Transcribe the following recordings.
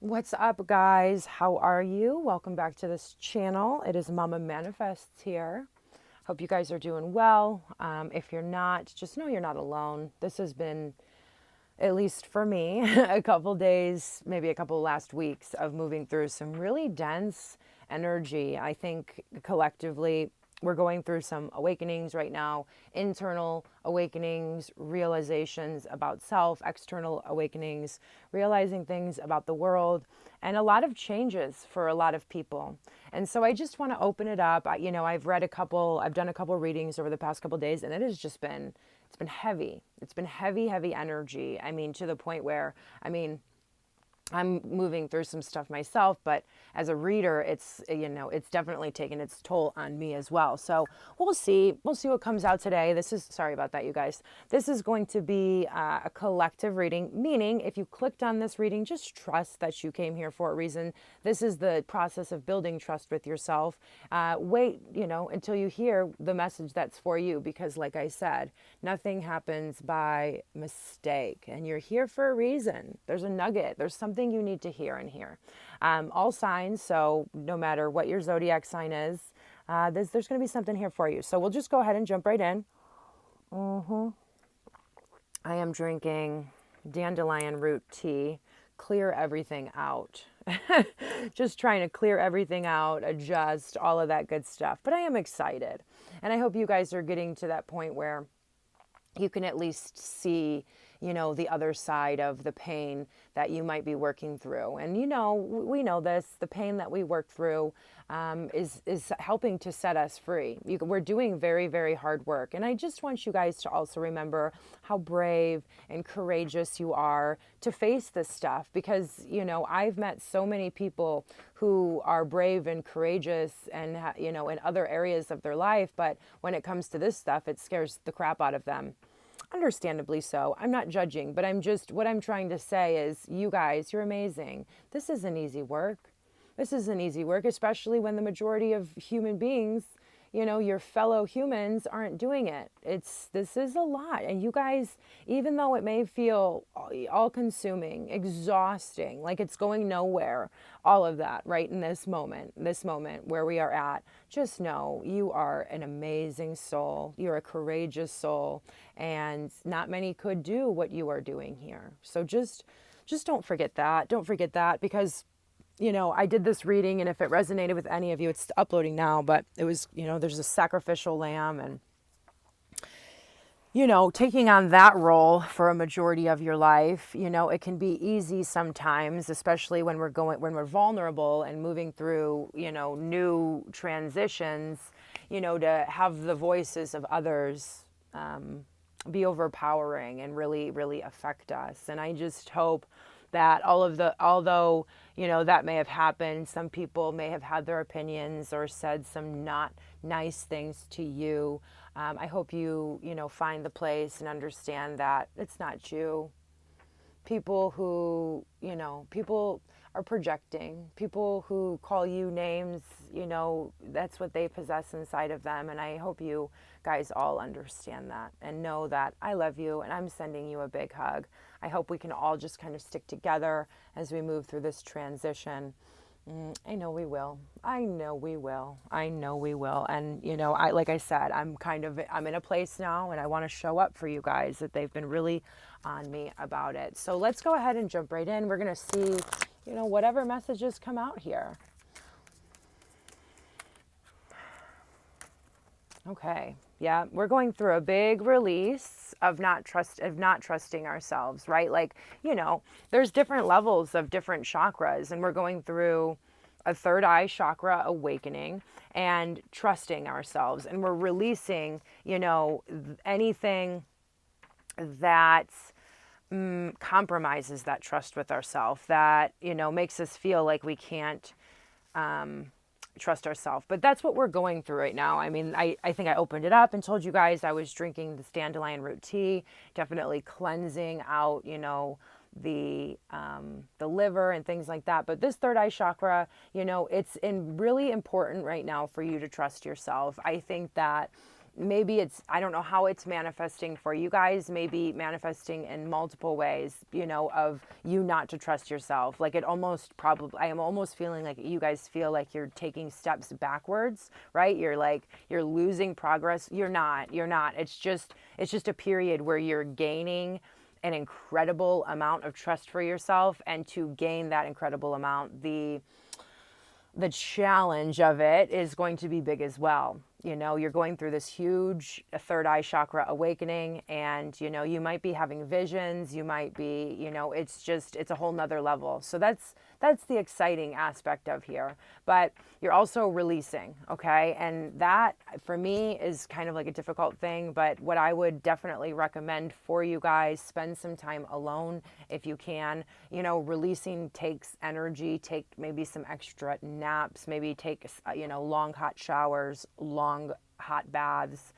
What's up, guys? How are you? Welcome back to this channel. It is Mama Manifests here. Hope you guys are doing well. If you're not, just know you're not alone. This has been, at least for me, a couple days, maybe a couple last weeks of moving through some really dense energy. I think collectively we're going through some awakenings right now, internal awakenings, realizations about self, external awakenings, realizing things about the world, and a lot of changes for a lot of people. And so I just want to open it up. I've done a couple readings over the past couple days, and it's been heavy. It's been heavy, heavy energy. I mean, to the point where, I'm moving through some stuff myself, but as a reader, it's definitely taken its toll on me as well. So we'll see what comes out today. Sorry about that, you guys. This is going to be a collective reading, meaning if you clicked on this reading, just trust that you came here for a reason. This is the process of building trust with yourself. Wait, until you hear the message that's for you, because like I said, nothing happens by mistake, and you're here for a reason. There's a nugget. There's something you need to hear in here. All signs, so no matter what your zodiac sign is, there's going to be something here for you. So we'll just go ahead and jump right in. I am drinking dandelion root tea. Clear everything out. Just trying to clear everything out, adjust, all of that good stuff. But I am excited. And I hope you guys are getting to that point where you can at least see, the other side of the pain that you might be working through. And, we know this, the pain that we work through is helping to set us free. We're doing very, very hard work. And I just want you guys to also remember how brave and courageous you are to face this stuff, because, I've met so many people who are brave and courageous and, in other areas of their life. But when it comes to this stuff, it scares the crap out of them. Understandably so. I'm not judging, but what I'm trying to say is, you guys, you're amazing. This isn't easy work. This isn't easy work, especially when the majority of human beings, your fellow humans aren't doing it. This is a lot. And you guys, even though it may feel all consuming, exhausting, like it's going nowhere, all of that right in this moment where we are at, just know you are an amazing soul. You're a courageous soul, and not many could do what you are doing here. So just don't forget that. Don't forget that, because I did this reading, and if it resonated with any of you, it's uploading now, but it was, there's a sacrificial lamb, and, taking on that role for a majority of your life, it can be easy sometimes, especially when we're vulnerable and moving through, new transitions, to have the voices of others, be overpowering and really, really affect us. And I just hope that although, that may have happened, some people may have had their opinions or said some not nice things to you. I hope you, find the place and understand that it's not you. People are projecting. People who call you names, that's what they possess inside of them. And I hope you guys all understand that and know that I love you, and I'm sending you a big hug. I hope we can all just kind of stick together as we move through this transition. I know we will. I know we will. I know we will. And, like I said, I'm in a place now, and I want to show up for you guys that they've been really on me about it. So let's go ahead and jump right in. We're going to see, whatever messages come out here. Okay. Yeah, we're going through a big release of not trusting ourselves, right? Like, there's different levels of different chakras, and we're going through a third eye chakra awakening and trusting ourselves, and we're releasing, anything that compromises that trust with ourselves, that, makes us feel like we can't trust ourselves. But that's what we're going through right now. I mean, I think I opened it up and told you guys I was drinking this dandelion root tea, definitely cleansing out, the liver and things like that. But this third eye chakra, it's really important right now for you to trust yourself. I think that maybe it's, I don't know how it's manifesting for you guys, maybe manifesting in multiple ways, you know, of you not to trust yourself. Like it almost probably, I am almost feeling like you guys feel like you're taking steps backwards, right? You're like, you're losing progress. You're not. It's just a period where you're gaining an incredible amount of trust for yourself. And to gain that incredible amount, the challenge of it is going to be big as well. You know, you're going through this huge third eye chakra awakening, and, you know, you might be having visions, you might be, you know, it's a whole nother level. So that's the exciting aspect of here. But you're also releasing, okay? And that for me is kind of like a difficult thing, but what I would definitely recommend for you guys, spend some time alone if you can. You know, releasing takes energy, take maybe some extra naps, maybe take, you know, long hot showers, long hot baths,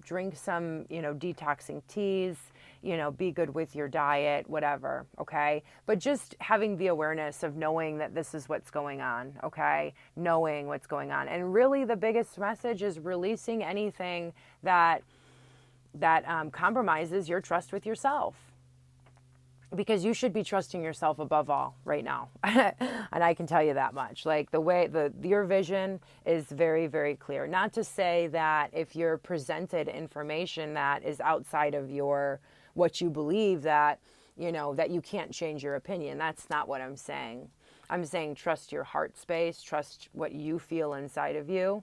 drink some, you know, detoxing teas, you know, be good with your diet, whatever, okay? But just having the awareness of knowing that this is what's going on, okay? Knowing what's going on. And really the biggest message is releasing anything that compromises your trust with yourself. Because you should be trusting yourself above all right now. And I can tell you that much. Like your vision is very, very clear. Not to say that if you're presented information that is outside of what you believe, that, you know, that you can't change your opinion. That's not what I'm saying. I'm saying trust your heart space, trust what you feel inside of you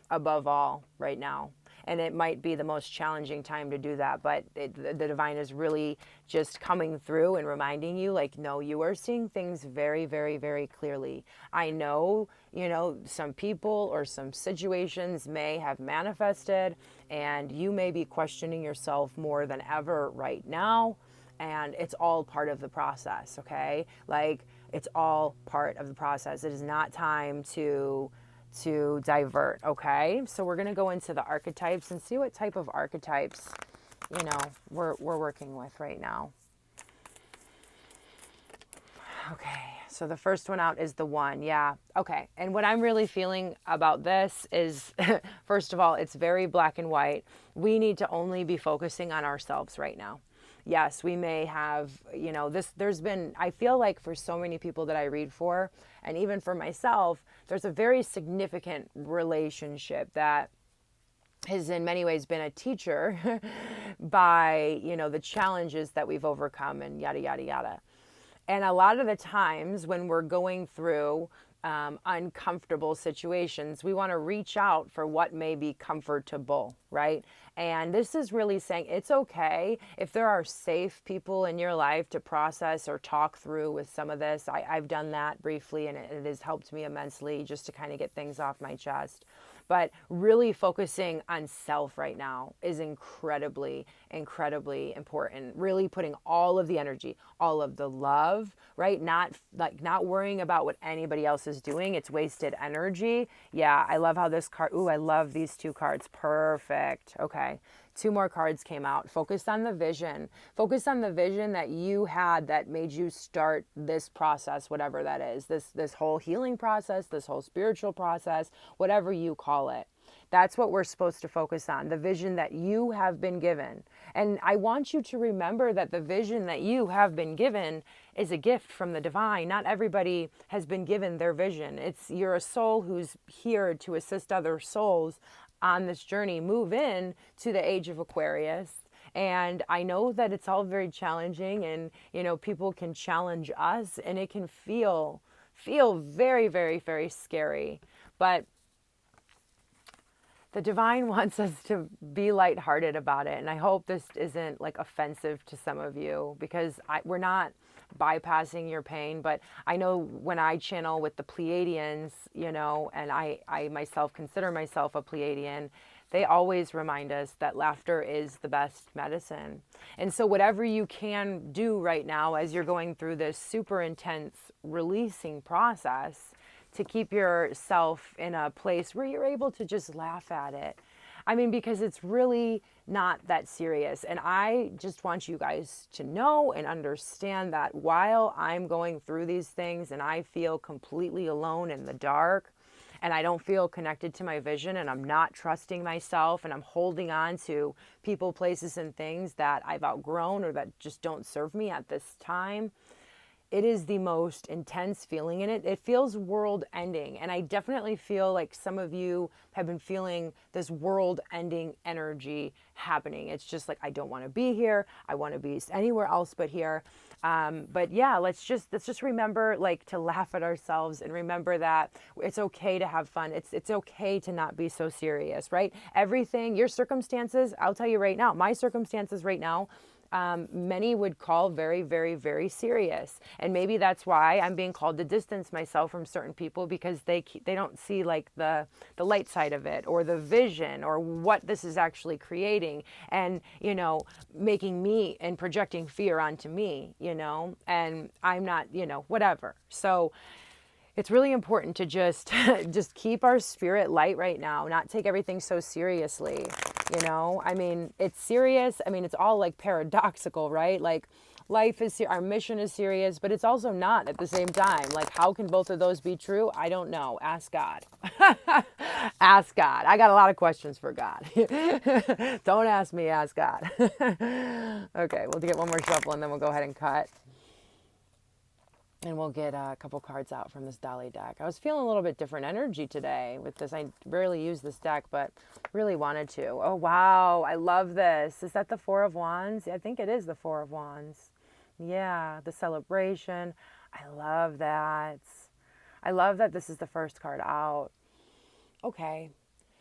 above all right now. And it might be the most challenging time to do that, but the divine is really just coming through and reminding you, like, no, you are seeing things very, very, very clearly. I know, you know, some people or some situations may have manifested, and you may be questioning yourself more than ever right now, and it's all part of the process, okay? Like, it's all part of the process. It is not time to divert, okay? So we're going to go into the archetypes and see what type of archetypes, you know, we're working with right now. Okay, so the first one out is the 1. Yeah, okay. And what I'm really feeling about this is, first of all, it's very black and white. We need to only be focusing on ourselves right now. Yes, we may have, you know, I feel like for so many people that I read for, and even for myself, there's a very significant relationship that has in many ways been a teacher by, you know, the challenges that we've overcome and yada, yada, yada. And a lot of the times when we're going through uncomfortable situations, we want to reach out for what may be comfortable, right? And this is really saying it's okay if there are safe people in your life to process or talk through with some of this. I've done that briefly, and it has helped me immensely just to kind of get things off my chest. But really focusing on self right now is incredibly, incredibly important. Really putting all of the energy, all of the love, right? Not worrying about what anybody else is doing. It's wasted energy. Yeah, I love how this card, ooh, I love these 2 cards. Perfect. Okay. 2 more cards came out. Focus on the vision. Focus on the vision that you had that made you start this process, whatever that is. This whole healing process, this whole spiritual process, whatever you call it. That's what we're supposed to focus on, the vision that you have been given. And I want you to remember that the vision that you have been given is a gift from the divine. Not everybody has been given their vision. You're a soul who's here to assist other souls on this journey, move in to the age of Aquarius. And I know that it's all very challenging, and, you know, people can challenge us, and it can feel very, very, very scary. But the divine wants us to be lighthearted about it. And I hope this isn't like offensive to some of you, because we're not bypassing your pain. But I know when I channel with the Pleiadians, you know, and I myself consider myself a Pleiadian, they always remind us that laughter is the best medicine. And so whatever you can do right now as you're going through this super intense releasing process, to keep yourself in a place where you're able to just laugh at it. I mean, because it's really not that serious. And I just want you guys to know and understand that while I'm going through these things and I feel completely alone in the dark, and I don't feel connected to my vision, and I'm not trusting myself, and I'm holding on to people, places, and things that I've outgrown or that just don't serve me at this time, it is the most intense feeling in it. It feels world ending. And I definitely feel like some of you have been feeling this world ending energy happening. It's just like, I don't want to be here. I want to be anywhere else but here. But yeah, let's just remember, like, to laugh at ourselves and remember that it's okay to have fun. It's okay to not be so serious, right? Everything, your circumstances, I'll tell you right now, my circumstances right now, many would call very, very, very serious. And maybe that's why I'm being called to distance myself from certain people, because they don't see like the light side of it, or the vision, or what this is actually creating, and, you know, making me and projecting fear onto me, you know, and I'm not, you know, whatever. So it's really important to just keep our spirit light right now, not take everything so seriously. You know, I mean, it's serious. I mean, it's all like paradoxical, right? Like, life is, our mission is serious, but it's also not at the same time. Like, how can both of those be true? I don't know. Ask God. Ask God. I got a lot of questions for God. Don't ask me, ask God. Okay, we'll get one more shuffle and then we'll go ahead and cut. And we'll get a couple cards out from this Dolly deck. I was feeling a little bit different energy today with this. I rarely use this deck, but really wanted to. Oh, wow. I love this. Is that the Four of Wands? I think it is the Four of Wands. Yeah, the celebration. I love that. I love that this is the first card out. Okay.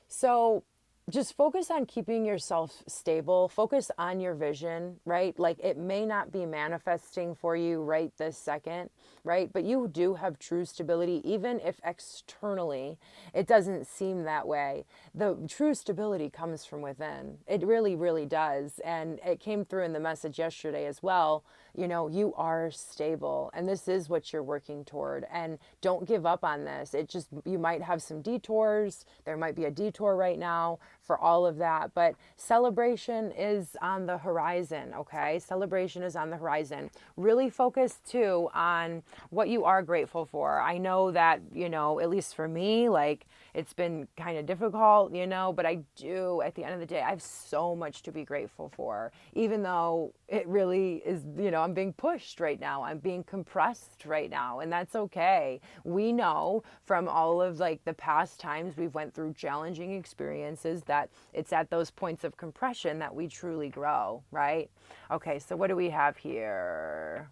So just focus on keeping yourself stable. Focus on your vision, right? Like, it may not be manifesting for you right this second, right? But you do have true stability, even if externally it doesn't seem that way. The true stability comes from within. It really, really does. And it came through in the message yesterday as well. You know, you are stable, and this is what you're working toward. And don't give up on this. It just, you might have some detours. There might be a detour right now for all of that, but celebration is on the horizon. Okay, celebration is on the horizon. Really focus too on what you are grateful for. I know that, you know, at least for me, like, it's been kind of difficult, you know, but I do, at the end of the day, I have so much to be grateful for, even though it really is, you know, I'm being pushed right now. I'm being compressed right now, and that's okay. We know from all of like the past times we've went through challenging experiences that it's at those points of compression that we truly grow, right? Okay, so what do we have here?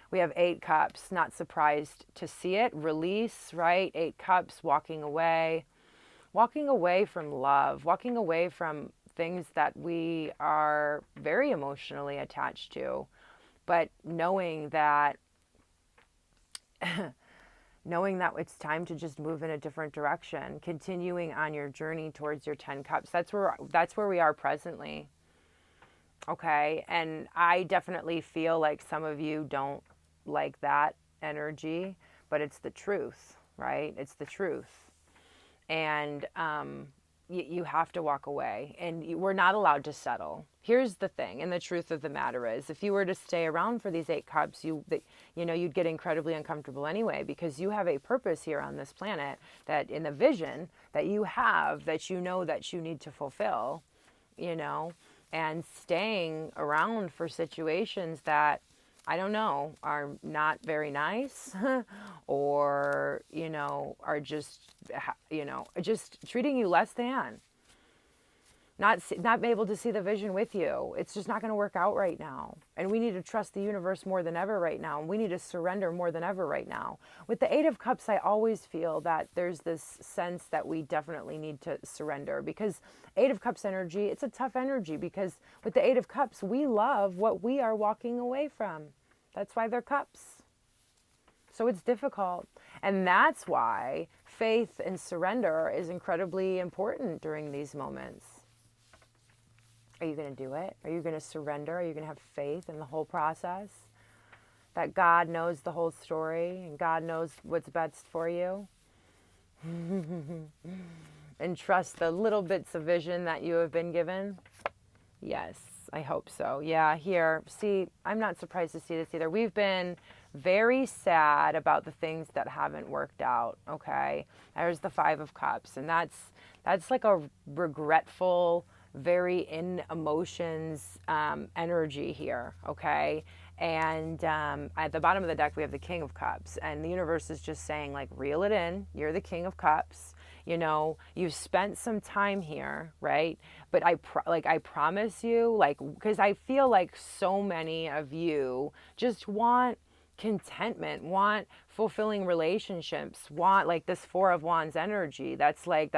We have 8 cups, not surprised to see it. Release, right? 8 cups, walking away from love, walking away from things that we are very emotionally attached to, but knowing that it's time to just move in a different direction, continuing on your journey towards your 10 cups. That's where we are presently. Okay, and I definitely feel like some of you don't like that energy, but it's the truth, right? It's the truth. And you have to walk away, and we're not allowed to settle. Here's the thing, and the truth of the matter is, if you were to stay around for these 8 cups, you'd get incredibly uncomfortable anyway, because you have a purpose here on this planet, that in the vision that you have, that you know that you need to fulfill, you know, and staying around for situations that, I don't know, are not very nice or, you know, are just, you know, just treating you less than, not able to see the vision with you. It's just not going to work out right now. And we need to trust the universe more than ever right now. And we need to surrender more than ever right now. With the 8 of Cups, I always feel that there's this sense that we definitely need to surrender, because 8 of Cups energy, it's a tough energy, because with the 8 of Cups, we love what we are walking away from. That's why they're cups. So it's difficult. And that's why faith and surrender is incredibly important during these moments. Are you going to do it? Are you going to surrender? Are you going to have faith in the whole process? That God knows the whole story and God knows what's best for you? And trust the little bits of vision that you have been given? Yes, I hope so. Yeah, here. See, I'm not surprised to see this either. We've been very sad about the things that haven't worked out. Okay, there's the Five of Cups, and that's like a regretful, very in emotions energy here. Okay, and at the bottom of the deck we have the King of Cups, and the universe is just saying, like, reel it in. You're the King of Cups. You know, you've spent some time here, right? But I promise you, like, because I feel like so many of you just want contentment, want fulfilling relationships, want like this Four of Wands energy. That's why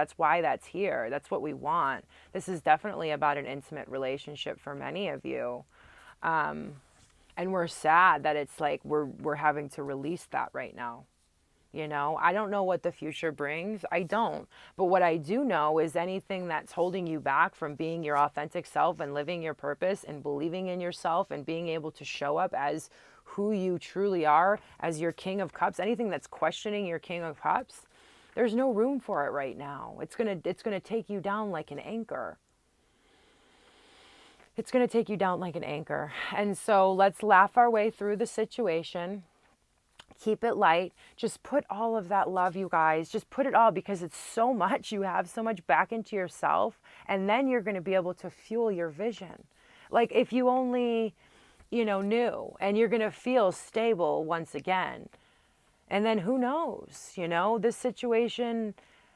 that's here. That's what we want. This is definitely about an intimate relationship for many of you. And we're sad that it's like we're having to release that right now. You know, I don't know what the future brings. I don't. But what I do know is anything that's holding you back from being your authentic self and living your purpose and believing in yourself and being able to show up as who you truly are, as your King of Cups, anything that's questioning your King of Cups, there's no room for it right now. It's going to take you down like an anchor. It's going to take you down like an anchor. And so let's laugh our way through the situation. Keep it light. Just put all of that love, you guys. Just put it all, because it's so much. You have so much back into yourself. And then you're going to be able to fuel your vision. Like if you only, knew, and you're going to feel stable once again. And then who knows, this situation,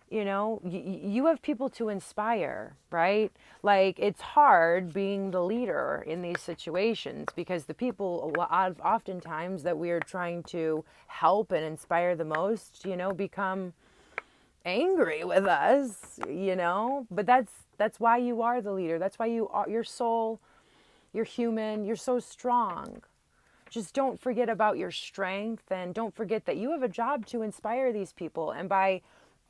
you have people to inspire, right? Like it's hard being the leader in these situations because the people oftentimes that we are trying to help and inspire the most, become angry with us, but that's why you are the leader. That's why your soul, you're human, you're so strong. Just don't forget about your strength, and don't forget that you have a job to inspire these people. And by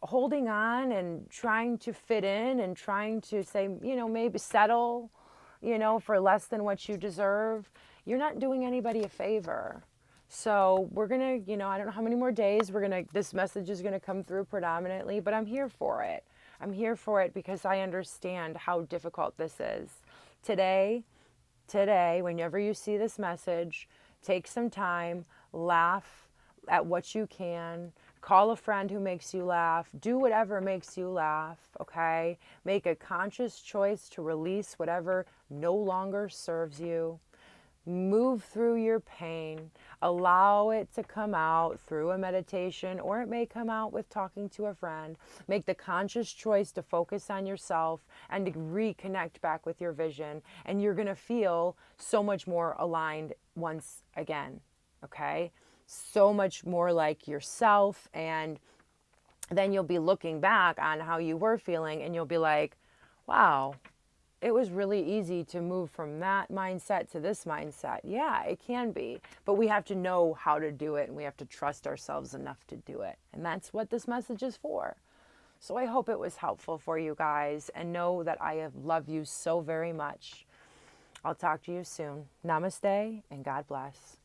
holding on and trying to fit in and trying to say, maybe settle, for less than what you deserve, you're not doing anybody a favor. So we're going to, I don't know how many more days this message is going to come through predominantly, but I'm here for it. I'm here for it because I understand how difficult this is. Today, whenever you see this message, take some time, laugh at what you can, call a friend who makes you laugh, do whatever makes you laugh, okay? Make a conscious choice to release whatever no longer serves you. Move through your pain, allow it to come out through a meditation, or it may come out with talking to a friend. Make the conscious choice to focus on yourself and to reconnect back with your vision, and you're going to feel so much more aligned once again, okay? So much more like yourself, and then you'll be looking back on how you were feeling and you'll be like, wow, it was really easy to move from that mindset to this mindset. Yeah, it can be, but we have to know how to do it, and we have to trust ourselves enough to do it. And that's what this message is for. So I hope it was helpful for you guys, and know that I love you so very much. I'll talk to you soon. Namaste and God bless.